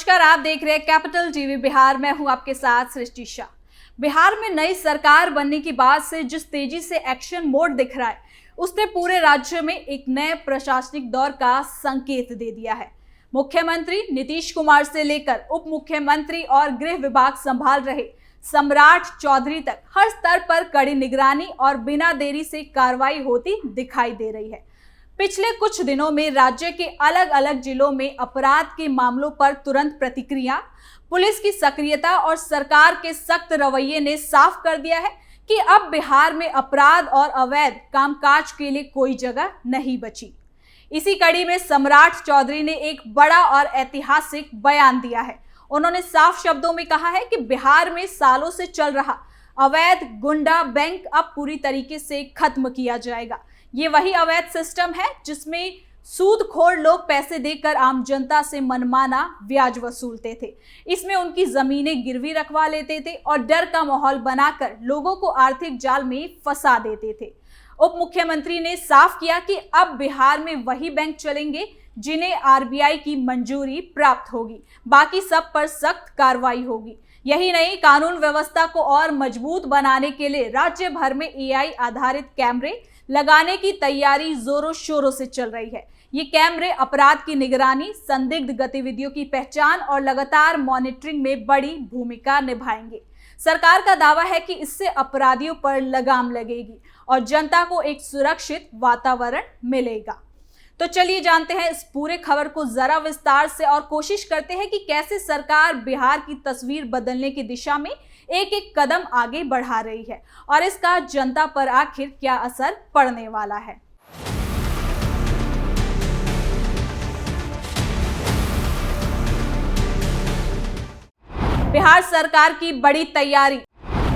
नमस्कार, आप देख रहे हैं कैपिटल टीवी बिहार। मैं हूं आपके साथ सृष्टि शाह। बिहार में नई सरकार बनने के बाद से जिस तेजी से एक्शन मोड दिख रहा है, उसने पूरे राज्य में एक नए प्रशासनिक दौर का संकेत दे दिया है। मुख्यमंत्री नीतीश कुमार से लेकर उप मुख्यमंत्री और गृह विभाग संभाल रहे सम्राट चौधरी तक हर स्तर पर कड़ी निगरानी और बिना देरी से कार्रवाई होती दिखाई दे रही है। पिछले कुछ दिनों में राज्य के अलग अलग जिलों में अपराध के मामलों पर तुरंत प्रतिक्रिया, पुलिस की सक्रियता और सरकार के सख्त रवैये ने साफ कर दिया है कि अब बिहार में अपराध और अवैध कामकाज के लिए कोई जगह नहीं बची। इसी कड़ी में सम्राट चौधरी ने एक बड़ा और ऐतिहासिक बयान दिया है। उन्होंने साफ शब्दों में कहा है कि बिहार में सालों से चल रहा अवैध गुंडा बैंक अब पूरी तरीके से खत्म किया जाएगा। ये वही अवैध सिस्टम है जिसमें सूदखोर लोग पैसे देकर आम जनता से मनमाना ब्याज वसूलते थे। इसमें उनकी जमीनें गिरवी रखवा लेते थे और डर का माहौल बनाकर लोगों को आर्थिक जाल में फंसा देते थे। उप मुख्यमंत्री ने साफ किया कि अब बिहार में वही बैंक चलेंगे जिन्हें आरबीआई की मंजूरी प्राप्त होगी, बाकी सब पर सख्त कार्रवाई होगी। यही नहीं, कानून व्यवस्था को और मजबूत बनाने के लिए राज्य भर में एआई आधारित कैमरे लगाने की तैयारी जोरों शोरों से चल रही है। ये कैमरे अपराध की निगरानी, संदिग्ध गतिविधियों की पहचान और लगातार मॉनिटरिंग में बड़ी भूमिका निभाएंगे। सरकार का दावा है कि इससे अपराधियों पर लगाम लगेगी और जनता को एक सुरक्षित वातावरण मिलेगा। तो चलिए जानते हैं इस पूरे खबर को जरा विस्तार से और कोशिश करते हैं कि कैसे सरकार बिहार की तस्वीर बदलने की दिशा में एक एक कदम आगे बढ़ा रही है और इसका जनता पर आखिर क्या असर पड़ने वाला है। बिहार सरकार की बड़ी तैयारी,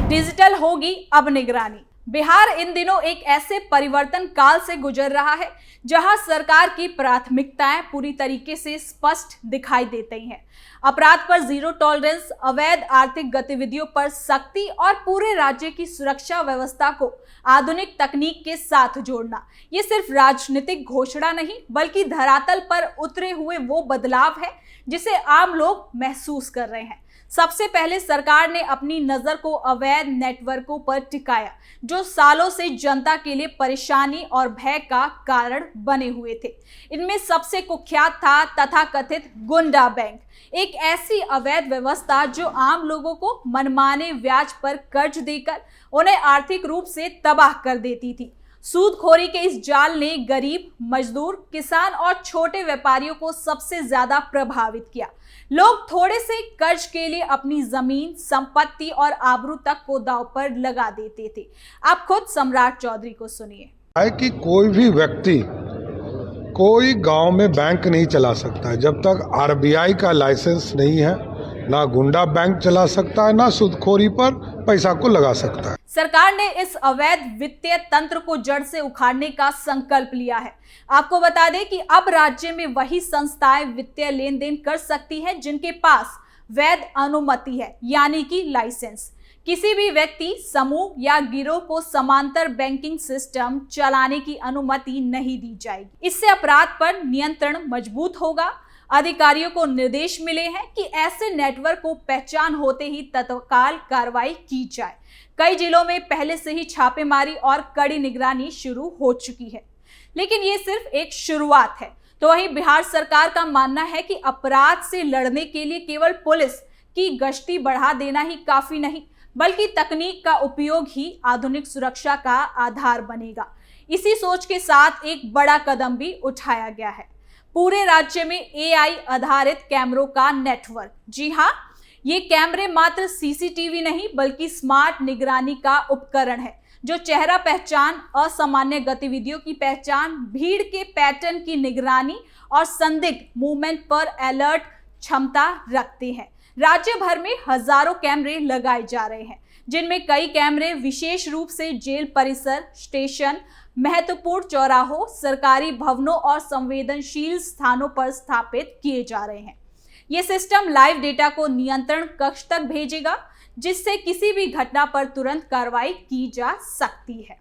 डिजिटल होगी अब निगरानी। बिहार इन दिनों एक ऐसे परिवर्तन काल से गुजर रहा है जहां सरकार की प्राथमिकताएं पूरी तरीके से स्पष्ट दिखाई देती हैं। अपराध पर जीरो टॉलरेंस, अवैध आर्थिक गतिविधियों पर सख्ती और पूरे राज्य की सुरक्षा व्यवस्था को आधुनिक तकनीक के साथ जोड़ना, ये सिर्फ राजनीतिक घोषणा नहीं बल्कि धरातल पर उतरे हुए वो बदलाव है जिसे आम लोग महसूस कर रहे हैं। सबसे पहले सरकार ने अपनी नजर को अवैध नेटवर्कों पर टिकाया जो सालों से जनता के लिए परेशानी और भय का कारण बने हुए थे। इनमें सबसे कुख्यात था तथाकथित गुंडा बैंक, एक ऐसी अवैध व्यवस्था जो आम लोगों को मनमाने ब्याज पर कर्ज देकर उन्हें आर्थिक रूप से तबाह कर देती थी। सूदखोरी के इस जाल ने गरीब, मजदूर, किसान और छोटे व्यापारियों को सबसे ज्यादा प्रभावित किया। लोग थोड़े से कर्ज के लिए अपनी जमीन, संपत्ति और आबरू तक को दांव पर लगा देते थे। आप खुद सम्राट चौधरी को सुनिए। है कि कोई भी व्यक्ति कोई गांव में बैंक नहीं चला सकता है जब तक आरबीआई का लाइसेंस नहीं है। ना गुंडा बैंक चला सकता है, ना सूदखोरी पर पैसा को लगा सकता है। सरकार ने इस अवैध वित्तीय तंत्र को जड़ से उखाड़ने का संकल्प लिया है। आपको बता दें कि अब राज्य में वही संस्थाएं वित्तीय लेन देन कर सकती हैं जिनके पास वैध अनुमति है, यानी कि लाइसेंस। किसी भी व्यक्ति, समूह या गिरोह को समांतर बैंकिंग सिस्टम चलाने की अनुमति नहीं दी जाएगी। इससे अपराध पर नियंत्रण मजबूत होगा। अधिकारियों को निर्देश मिले हैं कि ऐसे नेटवर्क को पहचान होते ही तत्काल कार्रवाई की जाए। कई जिलों में पहले से ही छापेमारी और कड़ी निगरानी शुरू हो चुकी है, लेकिन ये सिर्फ एक शुरुआत है। तो वहीं बिहार सरकार का मानना है कि अपराध से लड़ने के लिए केवल पुलिस की गश्ती बढ़ा देना ही काफी नहीं, बल्कि तकनीक का उपयोग ही आधुनिक सुरक्षा का आधार बनेगा। इसी सोच के साथ एक बड़ा कदम भी उठाया गया है, पूरे राज्य में एआई आधारित कैमरों का नेटवर्क। जी हाँ, ये कैमरे मात्र सीसीटीवी नहीं बल्कि स्मार्ट निगरानी का उपकरण है जो चेहरा पहचान, असामान्य गतिविधियों की पहचान, भीड़ के पैटर्न की निगरानी और संदिग्ध मूवमेंट पर अलर्ट क्षमता रखते हैं। राज्य भर में हजारों कैमरे लगाए जा रहे हैं, जिनमें कई कैमरे विशेष रूप से जेल परिसर, स्टेशन, महत्वपूर्ण चौराहों, सरकारी भवनों और संवेदनशील स्थानों पर स्थापित किए जा रहे हैं। ये सिस्टम लाइव डेटा को नियंत्रण कक्ष तक भेजेगा, जिससे किसी भी घटना पर तुरंत कार्रवाई की जा सकती है।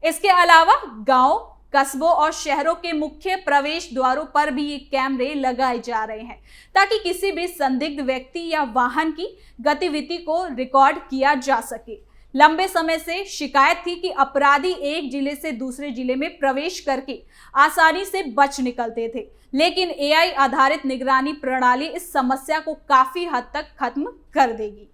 इसके अलावा गांव, कस्बों और शहरों के मुख्य प्रवेश द्वारों पर भी ये कैमरे लगाए जा रहे हैं ताकि किसी भी संदिग्ध व्यक्ति या वाहन की गतिविधि को रिकॉर्ड किया जा सके। लंबे समय से शिकायत थी कि अपराधी एक जिले से दूसरे जिले में प्रवेश करके आसानी से बच निकलते थे, लेकिन एआई आधारित निगरानी प्रणाली इस समस्या को काफी हद तक खत्म कर देगी।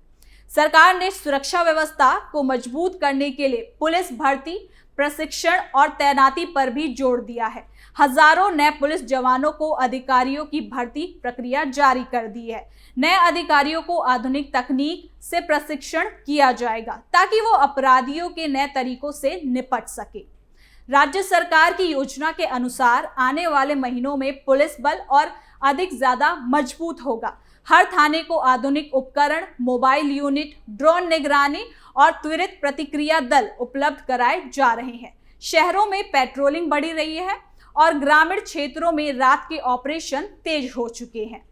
सरकार ने सुरक्षा व्यवस्था को मजबूत करने के लिए पुलिस भर्ती, प्रशिक्षण और तैनाती पर भी जोर दिया है। हजारों नए पुलिस जवानों को अधिकारियों की भर्ती प्रक्रिया जारी कर दी है। नए अधिकारियों को आधुनिक तकनीक से प्रशिक्षण किया जाएगा ताकि वो अपराधियों के नए तरीकों से निपट सके। राज्य सरकार की योजना के अनुसार आने वाले महीनों में पुलिस बल और अधिक ज्यादा मजबूत होगा। हर थाने को आधुनिक उपकरण, मोबाइल यूनिट, ड्रोन निगरानी और त्वरित प्रतिक्रिया दल उपलब्ध कराए जा रहे हैं। शहरों में पेट्रोलिंग बढ़ी रही है और ग्रामीण क्षेत्रों में रात के ऑपरेशन तेज हो चुके हैं।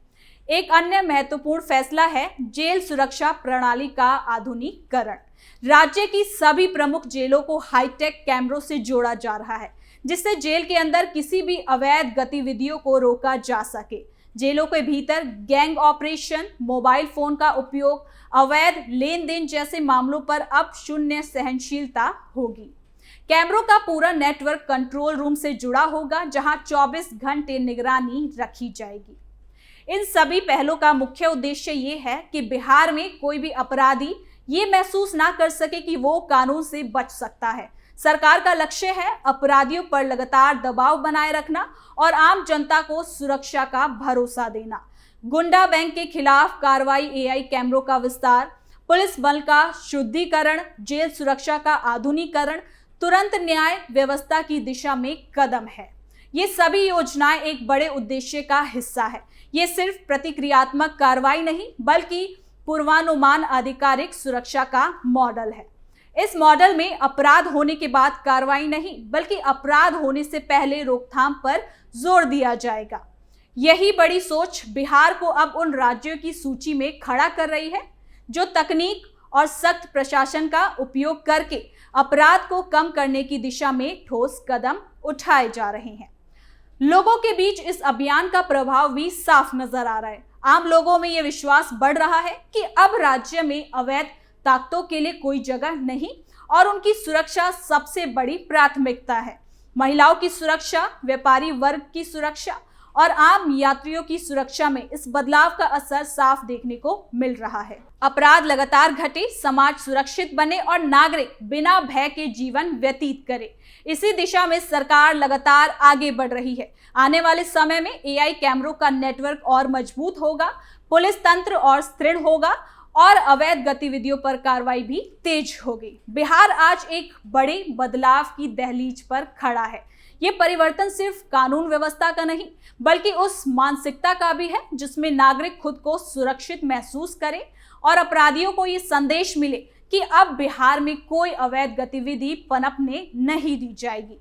एक अन्य महत्वपूर्ण फैसला है जेल सुरक्षा प्रणाली का आधुनिकीकरण। राज्य की सभी प्रमुख जेलों को हाईटेक कैमरों से जोड़ा जा रहा है, जिससे जेल के अंदर किसी भी अवैध गतिविधियों को रोका जा सके। जेलों के भीतर गैंग ऑपरेशन, मोबाइल फोन का उपयोग, अवैध लेन देन जैसे मामलों पर अब शून्य सहनशीलता होगी। कैमरों का पूरा नेटवर्क कंट्रोल रूम से जुड़ा होगा, जहां 24 घंटे निगरानी रखी जाएगी। इन सभी पहलों का मुख्य उद्देश्य ये है कि बिहार में कोई भी अपराधी ये महसूस ना कर सके कि वो कानून से बच सकता है। सरकार का लक्ष्य है अपराधियों पर लगातार दबाव बनाए रखना और आम जनता को सुरक्षा का भरोसा देना। गुंडा बैंक के खिलाफ कार्रवाई, एआई कैमरों का विस्तार, पुलिस बल का शुद्धिकरण, जेल सुरक्षा का आधुनिकीकरण तुरंत न्याय व्यवस्था की दिशा में कदम है। ये सभी योजनाएं एक बड़े उद्देश्य का हिस्सा है। ये सिर्फ प्रतिक्रियात्मक कार्रवाई नहीं, बल्कि पूर्वानुमान आधिकारिक सुरक्षा का मॉडल है। इस मॉडल में अपराध होने के बाद कार्रवाई नहीं, बल्कि अपराध होने से पहले रोकथाम पर जोर दिया जाएगा। यही बड़ी सोच बिहार को अब उन राज्यों की सूची में खड़ा कर रही है जो तकनीक और सख्त प्रशासन का उपयोग करके अपराध को कम करने की दिशा में ठोस कदम उठाए जा रहे हैं। लोगों के बीच इस अभियान का प्रभाव भी साफ नजर आ रहा है। आम लोगों में यह विश्वास बढ़ रहा है कि अब राज्य में अवैध ताकतों के लिए कोई जगह नहीं और उनकी सुरक्षा सबसे बड़ी प्राथमिकता है। महिलाओं की सुरक्षा, व्यापारी वर्ग की सुरक्षा और आम यात्रियों की सुरक्षा में इस बदलाव का असर साफ देखने को मिल रहा है। अपराध लगातार घटे, समाज सुरक्षित बने और नागरिक बिना भय के जीवन व्यतीत करे, इसी दिशा में सरकार लगातार आगे बढ़ रही है। आने वाले समय में एआई कैमरों का नेटवर्क और मजबूत होगा, पुलिस तंत्र और सुदृढ़ होगा और अवैध गतिविधियों पर कार्रवाई भी तेज होगी। बिहार आज एक बड़े बदलाव की दहलीज पर खड़ा है। ये परिवर्तन सिर्फ कानून व्यवस्था का नहीं, बल्कि उस मानसिकता का भी है जिसमें नागरिक खुद को सुरक्षित महसूस करे और अपराधियों को ये संदेश मिले कि अब बिहार में कोई अवैध गतिविधि पनपने नहीं दी जाएगी।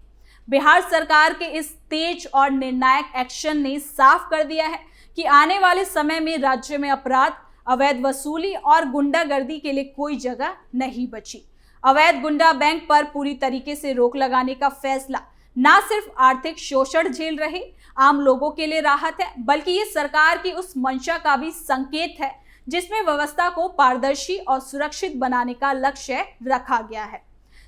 बिहार सरकार के इस तेज और निर्णायक एक्शन ने साफ कर दिया है कि आने वाले समय में राज्य में अपराध, अवैध वसूली और गुंडागर्दी के लिए कोई जगह नहीं बची। अवैध गुंडा बैंक पर पूरी तरीके से रोक लगाने का फैसला न सिर्फ आर्थिक शोषण झेल रहे आम लोगों के लिए राहत है, बल्कि ये सरकार की उस मंशा का भी संकेत है जिसमें व्यवस्था को पारदर्शी और सुरक्षित बनाने का लक्ष्य रखा गया है।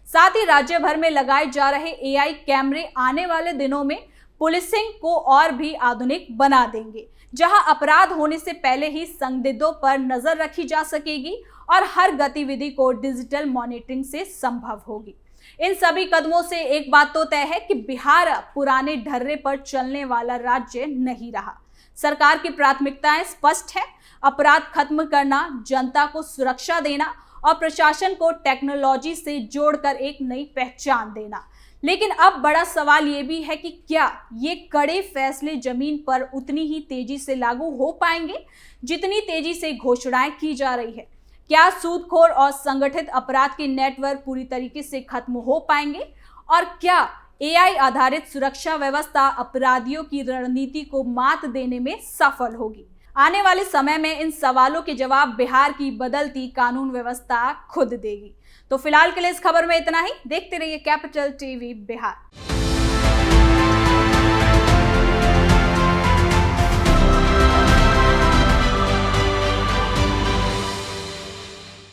साथ ही राज्य भर में लगाए जा रहे एआई कैमरे आने वाले दिनों में पुलिसिंग को और भी आधुनिक बना देंगे, जहां अपराध होने से पहले ही संदिग्धों पर नजर रखी जा सकेगी और हर गतिविधि को डिजिटल मॉनिटरिंग से संभव होगी। इन सभी कदमों से एक बात तो तय है कि बिहार पुराने ढर्रे पर चलने वाला राज्य नहीं रहा। सरकार की प्राथमिकताएं स्पष्ट है, अपराध खत्म करना, जनता को सुरक्षा देना और प्रशासन को टेक्नोलॉजी से जोड़कर एक नई पहचान देना। लेकिन अब बड़ा सवाल ये भी है कि क्या ये कड़े फैसले जमीन पर उतनी ही तेजी से लागू हो पाएंगे जितनी तेजी से घोषणाएं की जा रही है? क्या सूदखोर और संगठित अपराध के नेटवर्क पूरी तरीके से खत्म हो पाएंगे? और क्या एआई आधारित सुरक्षा व्यवस्था अपराधियों की रणनीति को मात देने में सफल होगी? आने वाले समय में इन सवालों के जवाब बिहार की बदलती कानून व्यवस्था खुद देगी। तो फिलहाल के लिए इस खबर में इतना ही। देखते रहिए कैपिटल टीवी बिहार।